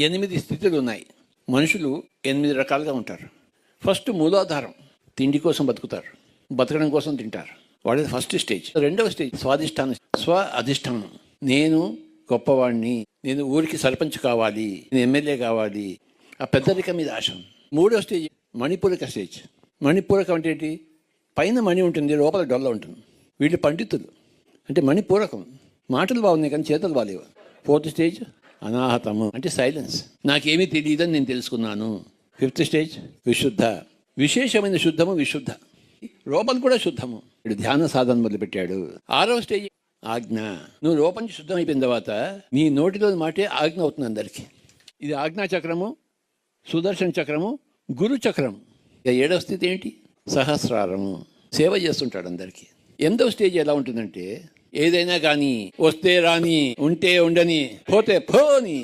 8 స్థితులు ఉన్నాయి. మనుషులు 8 రకాలుగా ఉంటారు. ఫస్ట్ మూలాధారం, తిండి కోసం బతుకుతారు, బతకడం కోసం తింటారు. వాడేది ఫస్ట్ స్టేజ్. రెండవ స్టేజ్ స్వాధిష్టానం, స్వ అధిష్టానం. నేను గొప్పవాడిని, నేను ఊరికి సర్పంచ్ కావాలి, నేను ఎమ్మెల్యే కావాలి, ఆ పెద్దరికం మీద ఆశ. మూడవ స్టేజ్ మణిపూరక స్టేజ్. మణిపూరకం అంటే ఏంటి? పైన మణి ఉంటుంది, లోపల డొల్ల ఉంటుంది. వీళ్ళు పండితులు, అంటే మణిపూరకం. మాటలు బాగున్నాయి కానీ చేతులు బాగాలేవు. ఫోర్త్ స్టేజ్ అనాహతము, అంటే సైలెన్స్. నాకేమీ తెలియదని నేను తెలుసుకున్నాను. ఫిఫ్త్ స్టేజ్ విశుద్ధ, విశేషమైన శుద్ధము, విశుద్ధ. లోపల కూడా శుద్ధము. వీడు ధ్యాన సాధన మొదలుపెట్టాడు. ఆరవ స్టేజ్ ఆజ్ఞ. నువ్వు లోపల నుంచి శుద్ధం అయిపోయిన తర్వాత నీ నోటిలో మాటే ఆజ్ఞ అవుతుంది అందరికీ. ఇది ఆజ్ఞా చక్రము, సుదర్శన చక్రము, గురు చక్రం. ఇక ఏడవ స్థితి ఏంటి? సహస్రారము. సేవ చేస్తుంటాడు అందరికీ. 8వ స్టేజ్ ఎలా ఉంటుందంటే, ఏదైనా కానీ వస్తే రాని, ఉంటే ఉండని, పోతే పోని,